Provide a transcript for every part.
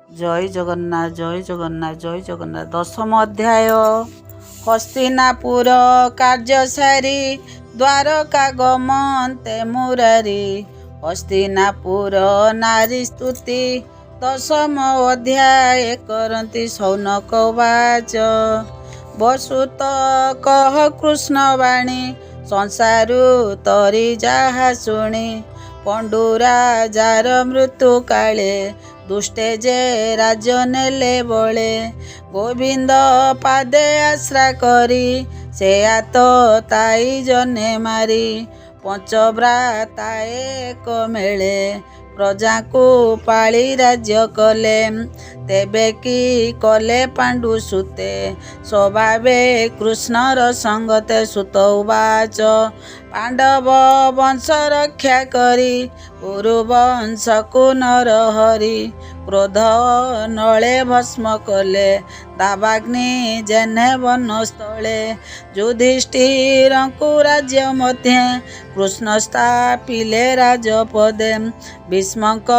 जय जगन्नाथ जय जगन्नाथ जय जगन्नाथ। दशम अध्याय। हस्तिनापुर कार्य सारी द्वारका गमन्ते मुरारी। हस्तिनापुर नारी स्तुति दशम अध्याय करती शौनक वाच। बसुत कह कृष्णवाणी संसारु तरी जाहा शुणी। पंडुराजार मृत्यु काले दुष्टे जे राज नेले बळे। गोविंद पादे आश्रा करी से आत ताई जने मारी। पंचभ्राताए एक मेले प्रजा को पाली राज्य कले। तेबे की कले पांडु सुते स्वभावे कृष्णर संगते। सुत उवाच पांडव वंश रक्षा करी पुरुवंश को नर हरि। क्रोध नले भस्म कले दावाग्नि जेने वनस्थले। युधिष्ठिरंकु राज्य मध्य कृष्ण स्थापिले राजपदे। भीष्मक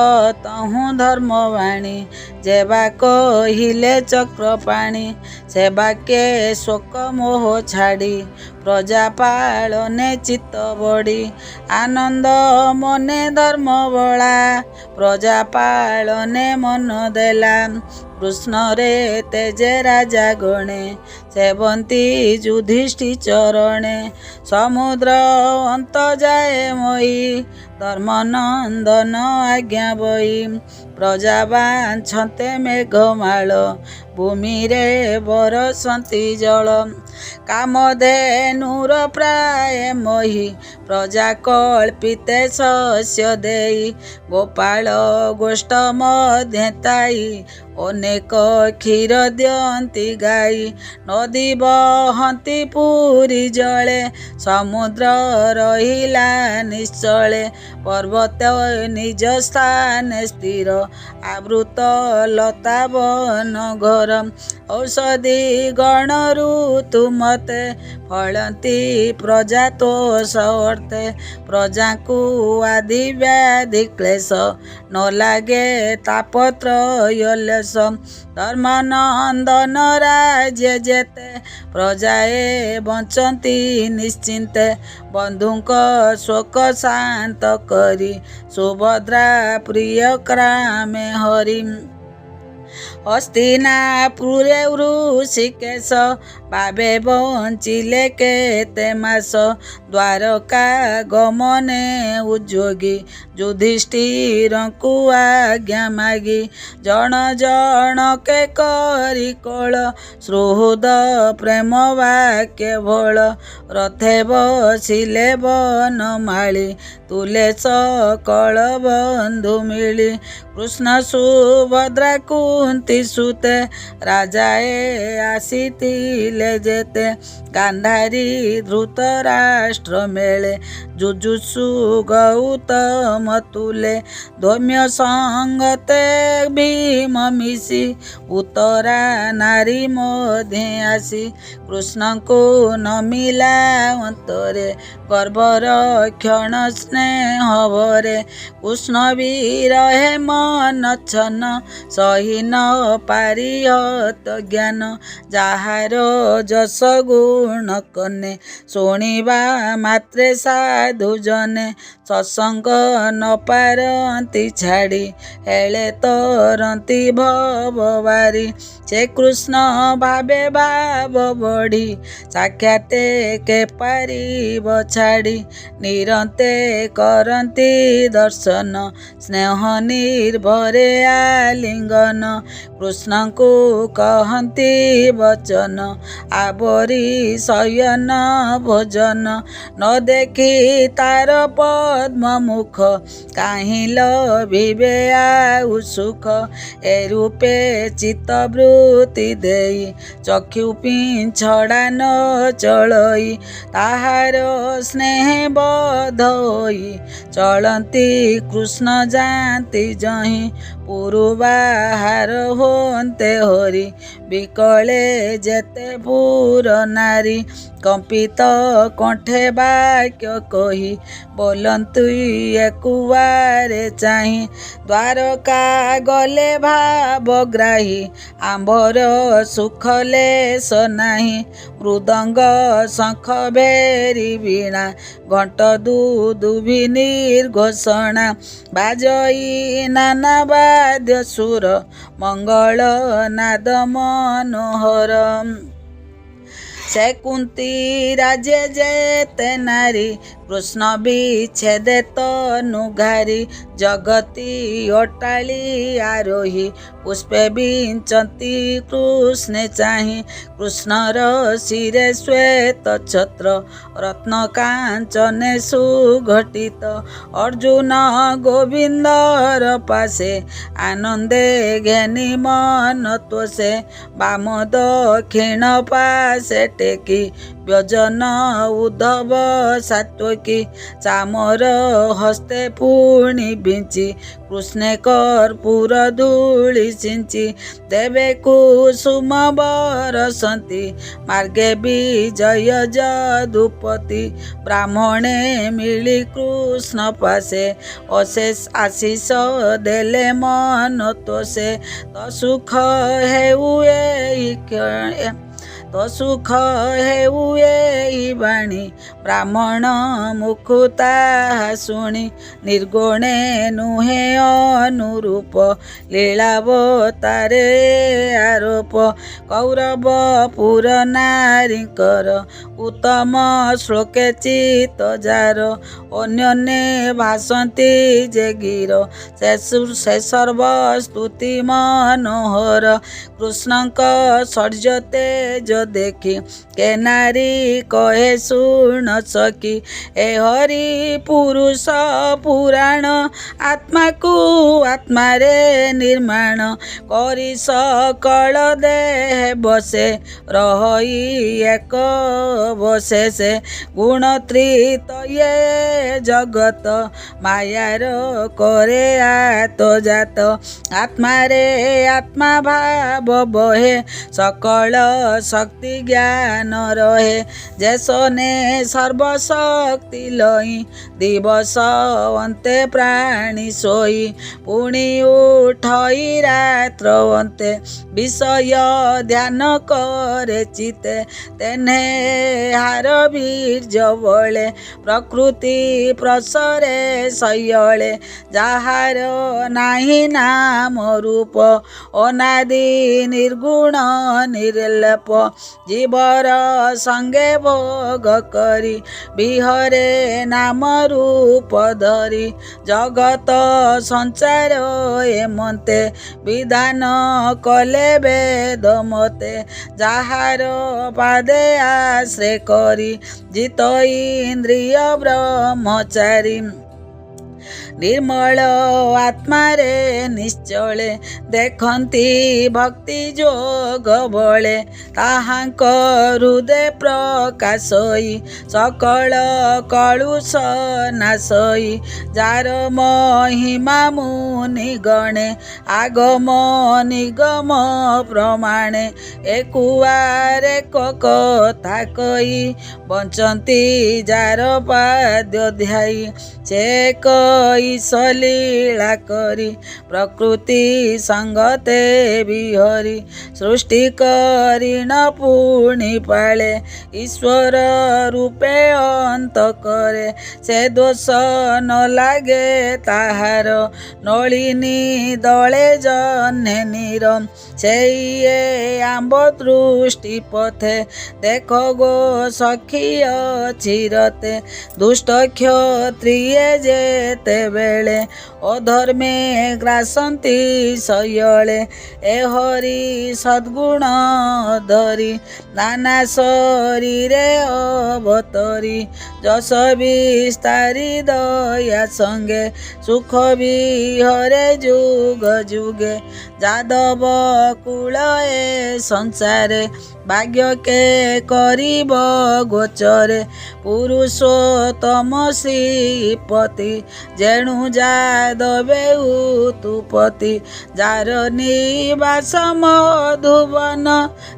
तहु धर्मवाणी जेबा कहिले चक्रपाणी। से बाक्ये शोक मोह छाड़ी प्रजा पालने चित्त बड़ी। आनंद मने धर्म बला प्रजा पालने मन देला। कृष्ण रे तेजे राजा गणे सेवंती युधिष्ठि चरणे। समुद्र अंत जाए मोई धर्मनंदन आज्ञा बई। प्रजा बांछते मेघमाल भूमि रे बरसंती जल। कामधेनुर प्राय मोहि प्रजा कल्पिते शस्य देई। गोपाल गोष्ठ मध्ये ताई अनेक क्षीर दियंती गाई। नदी बहंती पुरी जले समुद्र रहिला निश्चले। पर्वत निज स्थान स्थिर आवृत लता वन घर। औषधि गण ऋतु मते फलंती प्रजा तोष अर्थे। प्रजा को आदि व्याधि क्लेश न लागे तापत्रयलेश। धर्मनंदन राज्य जेते प्रजाए बंचंती निश्चिंते। बंधुक शोक शांत करी सुभद्रा प्रिय क्रामे हरि। हस्तिनापुरे ऋषिकेश पावे बंचिले केते मास। द्वारका गमने उद्योगी युधिष्ठिरंकु आज्ञा मागी। जन जन के करी कळ सुहृद प्रेम वाक्य भोळ। रथे बसिले बनमाली तुले सकळ बंधु मिली। कृष्ण सुभद्रा कुंती सुते राजाए आसीतिले जेते। गांधारी धृतराष्ट्र मेले जुजुत्सु गौतम तुले। धौम्य संगते भीम मिसी उतरा नारी मध्य आसी। कृष्ण को नमिला अंतरे गर्भर क्षण स्नेह भरे। कृष्ण विरहे मन छन्न सही न पारिहत ज्ञान। जाहार जस गुण कने शुणिबा मात्रे साधु जने। सत्संग न पारंती छाड़ी हेले तरंती भवबारी। से कृष्ण भावे भाव बढ़ी साक्षाते के पारिब छाड़ी। निरंते करंती दर्शन स्नेह निर्भरे आलिंगन। कृष्ण को कहंती वचन आवरी शयन भोजन। न देखी तार पद्म मुख काहि लभिबे आउ सुख। ए रूपे चित्त वृत्ति देई चक्षु पिछड़ा न चलई। ताहार स्नेह बध होई चलंती कृष्ण जानती जहीं। पुरु बाहार होन्ते हरि बिकले जेते पुर नारी। କମ୍ପିତ କଣ୍ଠେ ବାକ୍ୟ କହି ବୋଲନ୍ତୁ ଏକୁଆରେ ଚାହିଁ ଦ୍ୱାରକା ଗଲେ ଭାବଗ୍ରାହୀ ଆମ୍ଭର ସୁଖ ଲେଶ ନାହିଁ ମୃଦଙ୍ଗ ଶଙ୍ଖ ଭେରି ବୀଣା ଘଣ୍ଟ ଦୁଦୁଭି ନିର୍ଘୋଷଣା ବାଜଇ ନାନା ବାଦ୍ୟ ସୁର ମଙ୍ଗଳ ନାଦ ମନୋହର ସେ କୁନ୍ତୀ ରାଜେ ଯେତେ ନାରୀ କୃଷ୍ଣ ବିଚ୍ଛେଦେ ତନୁଘାରି ଜଗତି ଅଟାଳି ଆରୋହୀ ପୁଷ୍ପେ ବିଞ୍ଚନ୍ତି କୃଷ୍ଣେ ଚାହିଁ କୃଷ୍ଣର ଶିରେ ଶ୍ୱେତ ଛତ୍ର ରତ୍ନ କାଞ୍ଚନେ ସୁଘଟିତ ଅର୍ଜୁନ ଗୋବିନ୍ଦର ପାଶେ ଆନନ୍ଦେ ଘେନି ମନ ତୋଷେ ବାମ ଦକ୍ଷିଣ ପାଶେ ଟେକି ବ୍ୟଜନ ଉଦ୍ଧବ ସାତ୍ୱକୀ ଚାମର ହସ୍ତେ ପୁଣି ବିଞ୍ଚି କୃଷ୍ଣେ କର୍ପୂର ଧୂଳି ସିଞ୍ଚି ଦେବେ କୁସୁମ ବରସନ୍ତି ମାର୍ଗେ ବିଜୟ ଯଦୁପତି ବ୍ରାହ୍ମଣେ ମିଳି କୃଷ୍ଣ ପାଶେ ଅଶେଷ ଆଶିଷ ଦେଲେ ମନ ତୋଷେ ତ ସୁଖ ହେଉ ଏହି ତ ସୁଖ ହେଉ ଏହି ବାଣୀ ବ୍ରାହ୍ମଣ ମୁଖୁ ତାହା ଶୁଣି ନିର୍ଗୁଣେ ନୁହେଁ ଅନୁରୂପ ଲୀଳାବତାରେ ଆରୋପ କୌରବ ପୁର ନାରୀଙ୍କର ଉତ୍ତମ ଶ୍ଲୋକେ ଚିତ ଯାର ଅନ୍ୟନ୍ୟେ ଭାସନ୍ତି ଯେ ଗିର ସେ ସର୍ବ ସ୍ତୁତି ମନୋହର କୃଷ୍ଣଙ୍କ ଶୌର୍ଯ୍ୟ ତେଜ ଦେଖି କେ ନାରୀ କହେ ଶୁଣ ସଖୀ ଏ ହରି ପୁରୁଷ ପୁରାଣ ଆତ୍ମାକୁ ଆତ୍ମାରେ ନିର୍ମାଣ କରି ସକଳ ଦେହ ବସେ ରହି ଏକ ବସେ ସେ ଗୁଣତ୍ରିତ ଏ ଜଗତ ମାୟାର କରେ ଆତଜାତ ଆତ୍ମାରେ ଆତ୍ମା ଭାବ ବହେ ସକଳ ଶକ୍ତି ଜ୍ଞାନ ରହେ ଯେସନେ ସର୍ବଶକ୍ତି ଲଇ ଦିବସ ଅନ୍ତେ ପ୍ରାଣୀ ଶୋଇ ପୁଣି ଉଠଇ ରାତ୍ର ଅନ୍ତେ ବିଷୟ ଧ୍ୟାନ କରେ ଚିତେ ତେନେ ହାର ବୀର୍ଯ୍ୟ ବଳେ ପ୍ରକୃତି ପ୍ରସରେ ଶୈଳେ ଯାହାର ନାହିଁ ନାମ ରୂପ ଅନାଦି ନିର୍ଗୁଣ ନିର୍ଲେପ ଜୀବର ସଙ୍ଗେ ଭୋଗ କରି ବିହରେ ନାମ ରୂପ ଧରି ଜଗତ ସଂସାର ଏମନ୍ତେ ବିଧାନ କଲେ ବେଦ ମତେ ଯାହାର ପାଦେ ଆଶ୍ରେ କରି ଜିତ ଇନ୍ଦ୍ରିୟ ବ୍ରହ୍ମଚାରୀ ନିର୍ମଳ ଆତ୍ମାରେ ନିଶ୍ଚଳେ ଦେଖନ୍ତି ଭକ୍ତି ଯୋଗ ବଳେ ତାହାଙ୍କ ହୃଦେ ପ୍ରକାଶଇ ସକଳ କଳୁଷ ନାଶଇ ଯାର ମହିମା ମୁନି ଗଣେ ଆଗମ ନିଗମ ପ୍ରମାଣେ ଏକୁଆରେ କଥା କହି ବଞ୍ଚନ୍ତି ଯାର ପାଦ୍ୟ ଧ୍ୟାଇ ସେ କଇସ ଲୀଳା କରି ପ୍ରକୃତି ସଙ୍ଗତେ ବିହରି ସୃଷ୍ଟି କରିଣ ପୁଣି ପାଳେ ଈଶ୍ୱର ରୂପେ ଅନ୍ତ କରେ ସେ ଦୋଷ ନ ଲାଗେ ତାହାର ନଳିନୀ ଦଳେ ଜହ୍ନେ ନିର ସେଇଏ ଆମ୍ବ ଦୃଷ୍ଟି ପଥେ ଦେଖ ଗୋ ସଖୀ ଅଚିରତେ ଦୁଷ୍ଟ କ୍ଷତ୍ରିୟ ଯେତେବେଳେ ଅଧର୍ମେ ଗ୍ରାସନ୍ତି ଶୈଳେ ଏ ହରି ସଦ୍ଗୁଣ ଧରି ନାନା ଶରୀରେ ଅବତରି ଯଶ ବିସ୍ତାରି ଦୟା ସଙ୍ଗେ ସୁଖ ବିହରେ ଯୁଗ ଯୁଗେ ଯାଦବ କୁଳ ଏ ସଂସାରେ भाग्य के करिब गोचरे पुरुषोत्तम श्रीपति जेणु जादवे उत्पत्ति जार निवास मधुवन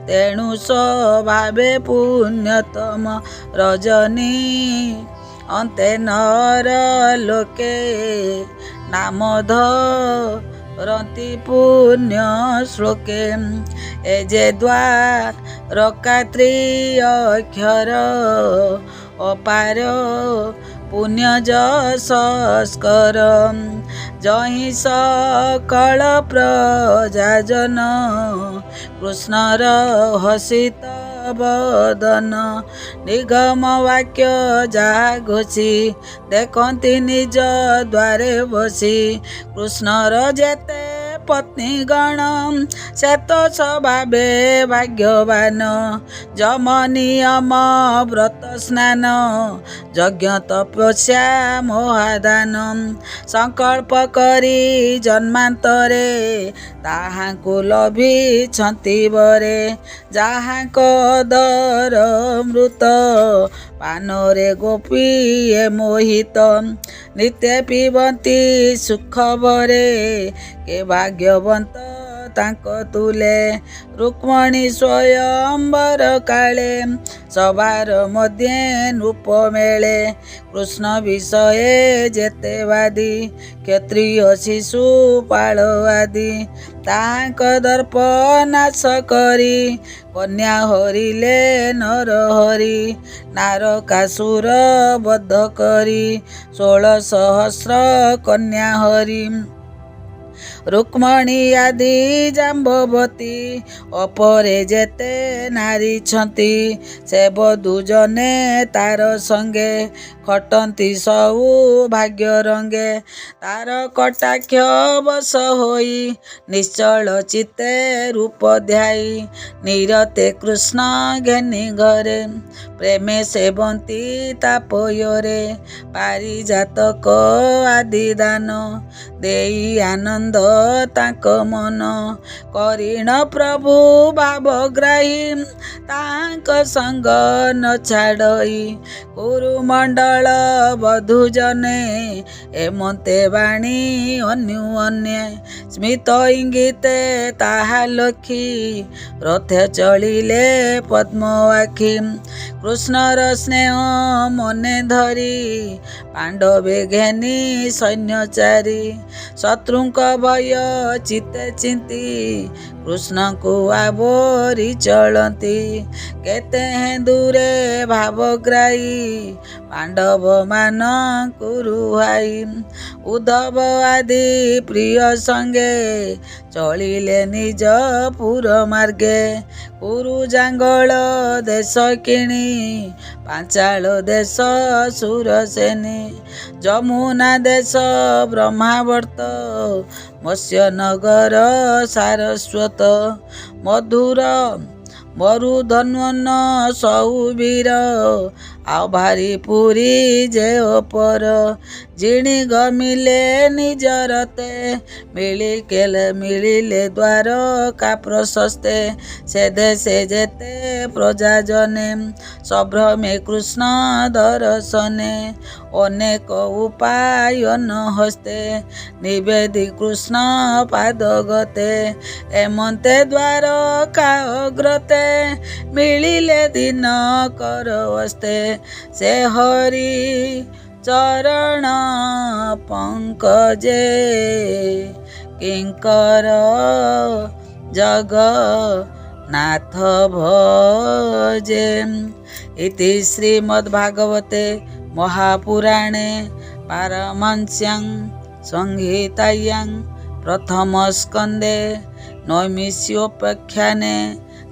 तेणु स्वभावे पुण्यतम रजनी अन्ते नर लोके नाम धरन्ति पुण्य श्लोके एजे द्वारकात्री अक्षर अपार पुण्य जस्कर जहि सकल प्रजाजन कृष्णर हसित बदन निगम वाक्य जहा घोषी देखती निज द्वारे बसी कृष्णर जेते पत्नी गण से तो स्वभावे भाग्यवान जम नियम व्रत स्नान यज्ञ तपस्या महादान संकल्प करी जन्मांतरे ताहाको लभिछन्ति बरे जाहाक दर मृत पानरे गोपीए मोहित नित्य पिबन्ति सुख बरे के भाग्यवंत तांक तुले रुक्मणी स्वयंवर काले सभार मध्य नृप मेले कृष्ण विषये जेते वादी क्षत्रिय शिशु पाल आदि तांक दर्प नाश करी कन्या हरिले नर हरि नारकासुर बद्ध करी 16 सहस्र कन्या हरि रुक्मणी आदि जाम्बवती अपरे जेते नारी छंती से बधू जने तार संगे खटंती सबु भाग्य रंगे तार कटाक्ष बस होई निश्चल चित्ते रूप ध्याई निरते कृष्ण घेनी घरे प्रेमे सेवंती तापयोरे पारिजातक आदि दान देई आनंद ताक मन करीण प्रभु भावग्राही तांक संग न छाड़ई कुरुमंडल बधू जने एमते बाणी अन्य स्मित इंगिते ताहा लखी रथे चलिले पद्म आखि कृष्णर स्नेह मने धरी पांडवे घेनी सैन्यचारी शत्रुंक भय चिते चिंती कृष्ण को आवरी चलती केते हैं दूरे भावग्राही पांडव मान कुरुहाई उद्धव आदि प्रिय संगे चलिले निज पुर मार्गे कुरु जांगल देश किणी पांचाल देश सुरसेनी जमुना देश ब्रह्मावर्त मत्स्यनगर सारस्वत मधुर मरुधन्वन सौवीर आओ भारी पुरी जे पर जिणी गमिले निजरते मिलिले द्वार का प्रशस्ते से देशे जेते प्रजाजने सभ्रमे कृष्ण दर्शने अनेक उपाय न हस्ते निवेदी कृष्ण पादगते एमंते द्वार का अग्रते मिलिले दिन कर वस्ते से हरि चरण पंकजे किंकर जगन्नाथ भजे। इति श्रीमद्भागवते महापुराणे पारमहंस्यां संहितायां प्रथमस्कन्धे नैमिषोपाख्याने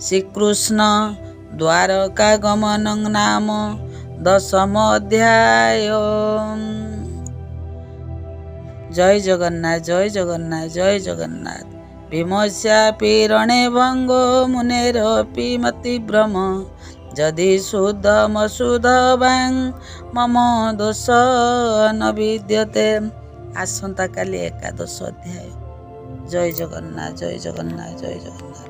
श्रीकृष्ण द्वारकागमनं नाम 10 अध्याय। जय जगन्नाथ जय जगन्नाथ जय जगन्नाथ। भीमस्यापि रणे भंगो मुनेरपि मतिभ्रम यदि शुद्धमशुद्धवां मम दोष न विद्यते। आसंता काली 11 अध्याय। जय जगन्नाथ जय जगन्नाथ जय जगन्नाथ।